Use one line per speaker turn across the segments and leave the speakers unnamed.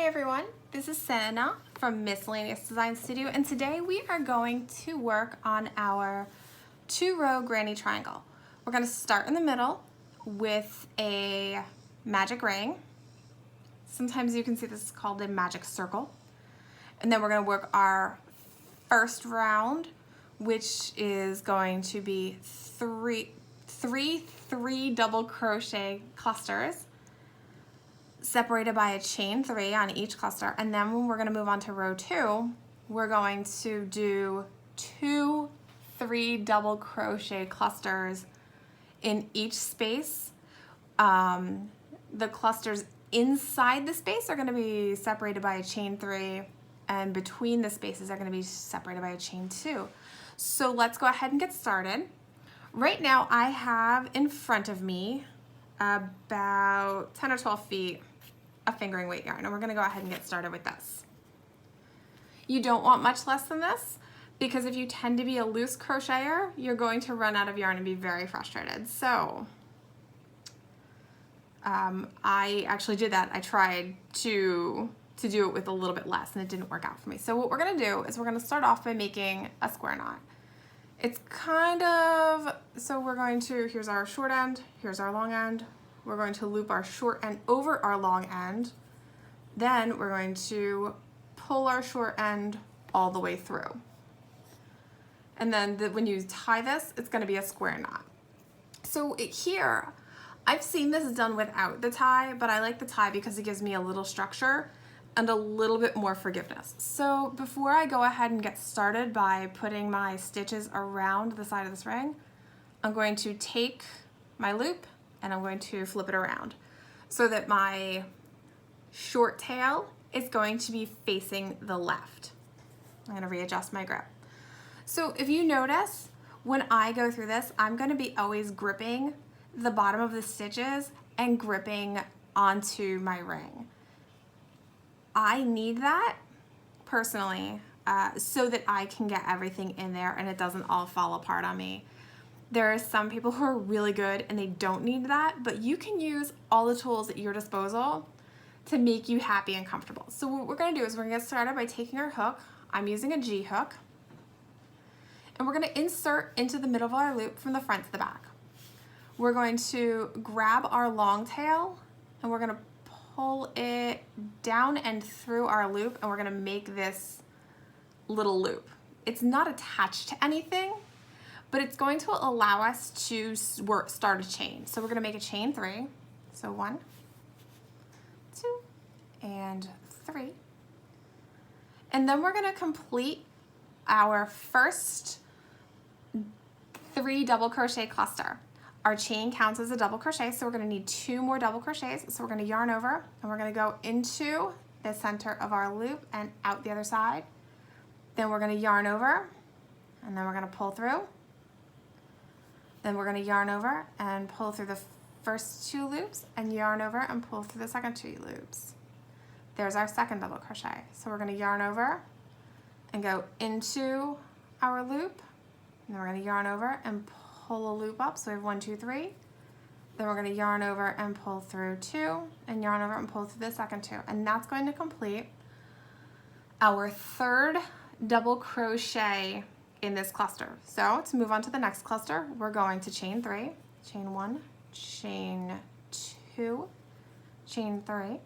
everyone, this is Cinna from Miscellaneous Design Studio, and today we are going to work on our 2-row granny triangle. We're going to start in the middle with a magic ring. Sometimes you can see this is called a magic circle. And then we're going to work our first round, which is going to be three double crochet clusters separated by a chain 3 on each cluster. And then when we're going to move on to row 2, we're going to do 2 3 double crochet clusters in each space. The clusters inside the space are going to be separated by a chain 3, and between the spaces are going to be separated by a chain 2. So let's go ahead and get started. Right now I have in front of me about 10 or 12 feet of fingering weight yarn, and we're going to go ahead and get started with this. You don't want much less than this, because if you tend to be a loose crocheter, you're going to run out of yarn and be very frustrated. So I actually did that. I tried to do it with a little bit less, and it didn't work out for me. So what we're going to do is we're going to start off by making a square knot. It's kind of, so we're going to, here's our short end, here's our long end. We're going to loop our short end over our long end. Then we're going to pull our short end all the way through. And then when you tie this, it's going to be a square knot. So here, I've seen this done without the tie, but I like the tie because it gives me a little structure and a little bit more forgiveness. So before I go ahead and get started by putting my stitches around the side of this ring, I'm going to take my loop and I'm going to flip it around so that my short tail is going to be facing the left. I'm going to readjust my grip. So if you notice, when I go through this, I'm going to be always gripping the bottom of the stitches and gripping onto my ring. I need that personally so that I can get everything in there and it doesn't all fall apart on me. There are some people who are really good and they don't need that, but you can use all the tools at your disposal to make you happy and comfortable. So what we're going to do is we're going to get started by taking our hook. I'm using a G hook. And we're going to insert into the middle of our loop from the front to the back. We're going to grab our long tail and we're going to pull it down and through our loop, and we're going to make this little loop. It's not attached to anything, but it's going to allow us to start a chain. So we're going to make a chain 3. So 1, 2, and 3. And then we're going to complete our first 3 double crochet cluster. Our chain counts as a double crochet, so we're going to need 2 more double crochets. So we're going to yarn over and we're going to go into the center of our loop and out the other side. Then we're going to yarn over and then we're going to pull through. Then we're going to yarn over and pull through the first 2 loops and yarn over and pull through the second 2 loops. There's our second double crochet. So we're going to yarn over and go into our loop, and then we're going to yarn over and pull a loop up. So we have 1, 2, 3. Then we're going to yarn over and pull through 2 and yarn over and pull through the second 2. And that's going to complete our 3rd double crochet in this cluster. So to move on to the next cluster, we're going to chain 3, chain 1, chain 2, chain 3.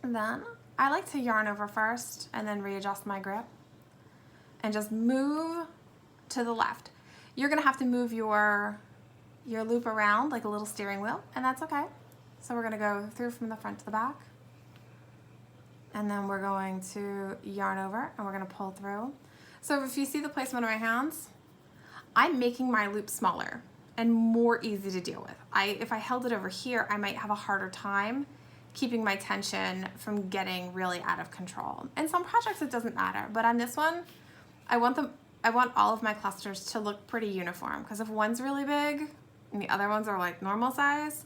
And then I like to yarn over first and then readjust my grip and just move to the left. You're going to have to move your loop around like a little steering wheel, and that's okay. So we're going to go through from the front to the back, and then we're going to yarn over and we're going to pull through. So if you see the placement of my hands, I'm making my loop smaller and more easy to deal with. If I held it over here, I might have a harder time keeping my tension from getting really out of control. In some projects it doesn't matter, but on this one, I want all of my clusters to look pretty uniform, because if one's really big and the other ones are like normal size,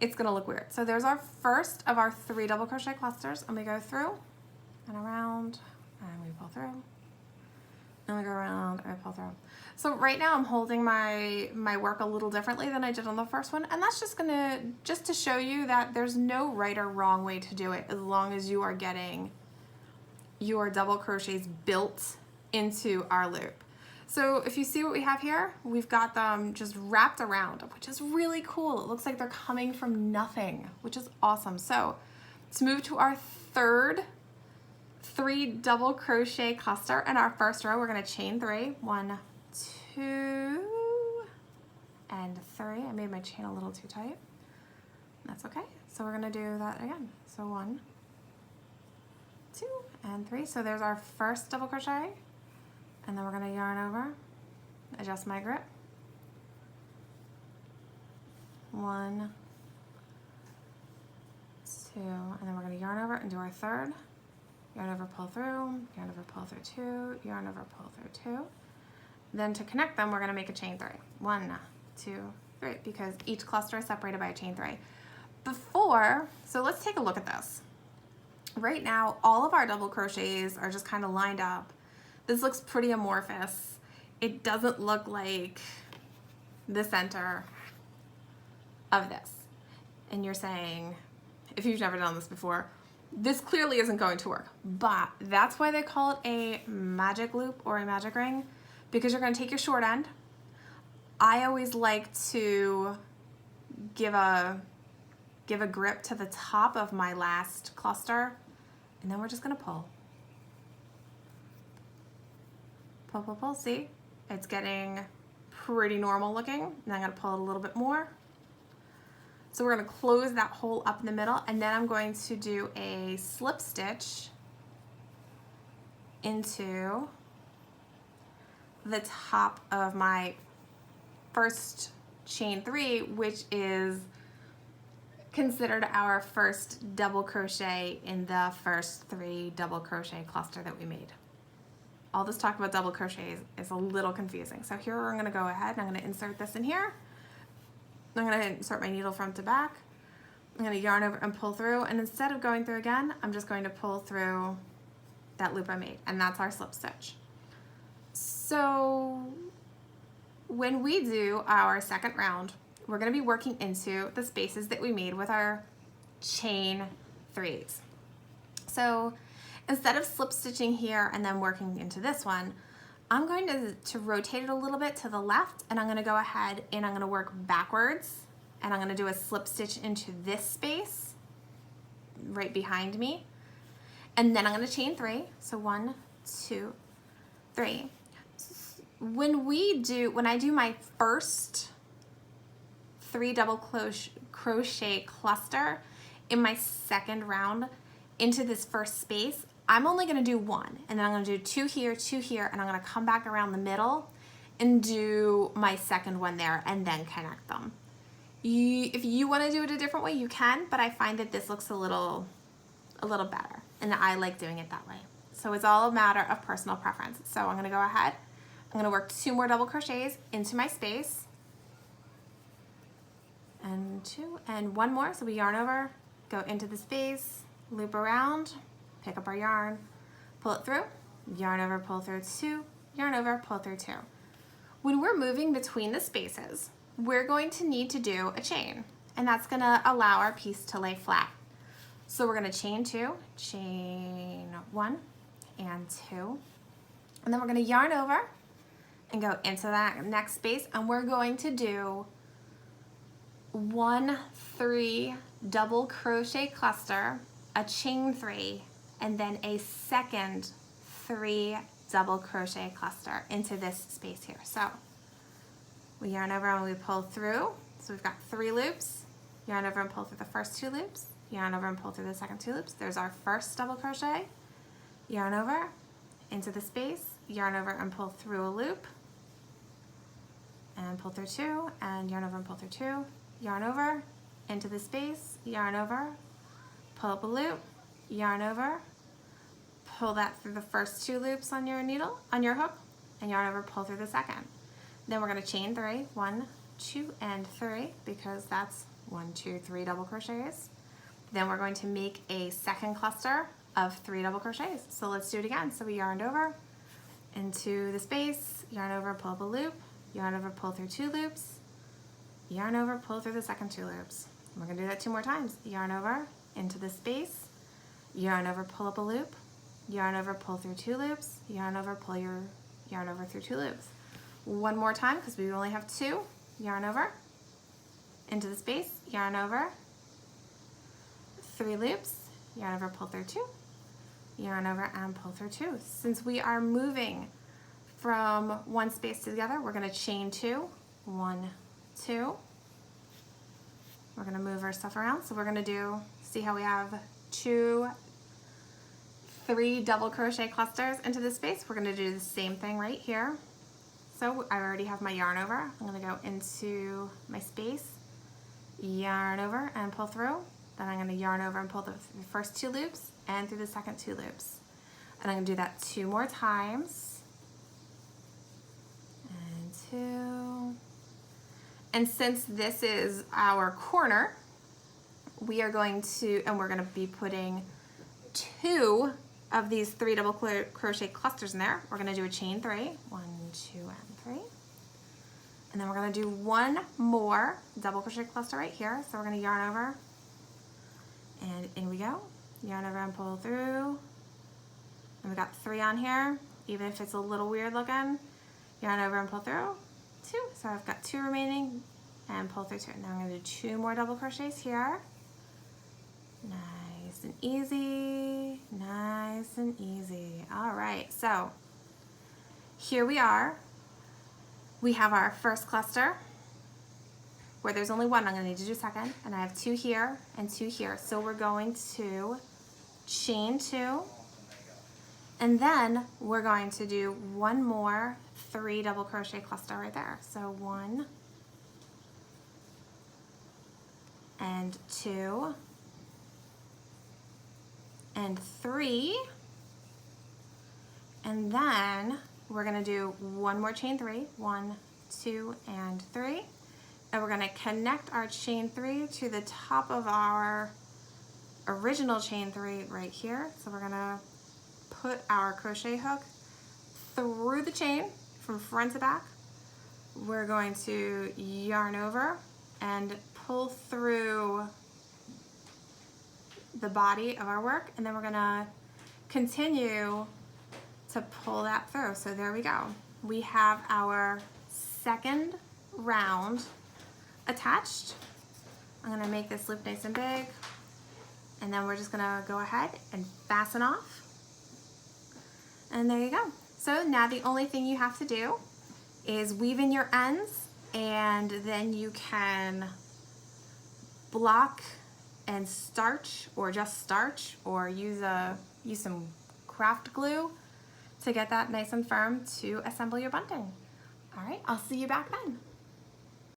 it's going to look weird. So there's our first of our 3 double crochet clusters, and we go through and around and we pull through and I go around and I pull through. So right now I'm holding my work a little differently than I did on the first one, and that's just to show you that there's no right or wrong way to do it as long as you are getting your double crochets built into our loop. So if you see what we have here, we've got them just wrapped around, which is really cool. It looks like they're coming from nothing, which is awesome. So let's move to our third 3 double crochet cluster. In our first row, we're going to chain 3. 1, 2, and 3. I made my chain a little too tight. That's okay. So we're going to do that again. So 1, 2, and 3. So there's our first double crochet. And then we're going to yarn over, adjust my grip. 1, 2, and then we're going to yarn over and do our third. Yarn over, pull through, yarn over, pull through 2, yarn over, pull through 2. Then to connect them, we're going to make a chain 3. 1, 2, 3, because each cluster is separated by a chain 3. So let's take a look at this. Right now, all of our double crochets are just kind of lined up. This looks pretty amorphous. It doesn't look like the center of this. And you're saying, if you've never done this before, this clearly isn't going to work. But that's why they call it a magic loop or a magic ring, because you're going to take your short end. I always like to give a grip to the top of my last cluster, and then we're just going to pull. Pull, pull, pull. See? It's getting pretty normal looking. And I'm going to pull it a little bit more. So we're going to close that hole up in the middle, and then I'm going to do a slip stitch into the top of my first chain 3, which is considered our first double crochet in the first 3 double crochet cluster that we made. All this talk about double crochets is a little confusing. So here we're going to go ahead and I'm going to insert this in here. I'm going to insert my needle front to back. I'm going to yarn over and pull through, and instead of going through again, I'm just going to pull through that loop I made, and that's our slip stitch. So when we do our second round, we're going to be working into the spaces that we made with our chain 3s. So instead of slip stitching here and then working into this one, I'm going to rotate it a little bit to the left, and I'm going to go ahead and I'm going to work backwards, and I'm going to do a slip stitch into this space right behind me, and then I'm going to chain 3. So 1, 2, 3. When I do my first 3 double crochet cluster in my second round into this first space, I'm only going to do 1, and then I'm going to do 2 here, 2 here, and I'm going to come back around the middle and do my second one there and then connect them. If you want to do it a different way, you can, but I find that this looks a little better, and I like doing it that way. So it's all a matter of personal preference. So I'm going to go ahead. I'm going to work 2 more double crochets into my space, and 2, and 1 more. So we yarn over, go into the space, loop around, pick up our yarn, pull it through, yarn over, pull through 2, yarn over, pull through 2. When we're moving between the spaces, we're going to need to do a chain, and that's going to allow our piece to lay flat. So we're going to chain 2, chain 1 and 2, and then we're going to yarn over and go into that next space, and we're going to do 1 3 double crochet cluster, a chain 3, and then a second 3 double crochet cluster into this space here. So we yarn over and we pull through. So we've got 3 loops. Yarn over and pull through the first 2 loops. Yarn over and pull through the second 2 loops. There's our first double crochet. Yarn over into the space. Yarn over and pull through a loop. And pull through 2. And yarn over and pull through 2. Yarn over into the space. Yarn over. Pull up a loop. Yarn over. Pull that through the first 2 loops on your needle, on your hook, and yarn over, pull through the second. Then we're going to chain 3, 1, 2, and 3, because that's 1, 2, 3 double crochets. Then we're going to make a second cluster of 3 double crochets. So let's do it again. So we yarned over, into the space, yarn over, pull up a loop, yarn over, pull through 2 loops, yarn over, pull through the second 2 loops. We're gonna do that 2 more times. Yarn over, into the space, yarn over, pull up a loop, yarn over, pull through 2 loops, yarn over, pull your yarn over through 2 loops. One more time, because we only have 2, yarn over, into the space, yarn over, 3 loops, yarn over, pull through 2, yarn over, and pull through 2. Since we are moving from one space to the other, we're going to chain 2, 1, 2. We're going to move our stuff around. So we're going to do, see how we have 3 double crochet clusters into the space. We're going to do the same thing right here. So I already have my yarn over. I'm going to go into my space, yarn over and pull through. Then I'm going to yarn over and pull the first 2 loops and through the second 2 loops. And I'm going to do that 2 more times. And 2. And since this is our corner, we are going to, and we're going to be putting 2 of these 3 double crochet clusters in there. We're going to do a chain 3, 1, 2, and 3. And then we're going to do 1 more double crochet cluster right here. So we're going to yarn over, and in we go. Yarn over and pull through. And we got 3 on here, even if it's a little weird looking. Yarn over and pull through 2. So I've got 2 remaining, and pull through 2. Now I'm going to do 2 more double crochets here. Nice and easy, nice and easy. All right, so here we are. We have our first cluster where there's only 1. I'm going to need to do a second, and I have 2 here and 2 here. So we're going to chain 2, and then we're going to do 1 more 3 double crochet cluster right there. So 1 and 2 and 3, and then we're going to do 1 more chain 3, 1, 2, and 3, and we're going to connect our chain 3 to the top of our original chain 3 right here. So we're going to put our crochet hook through the chain from front to back. We're going to yarn over and pull through the body of our work, and then we're going to continue to pull that through. So there we go. We have our second round attached. I'm going to make this loop nice and big, and then we're just going to go ahead and fasten off. And there you go. So now the only thing you have to do is weave in your ends, and then you can block and starch, or just starch, or use some craft glue to get that nice and firm to assemble your bunting. All right, I'll see you back then.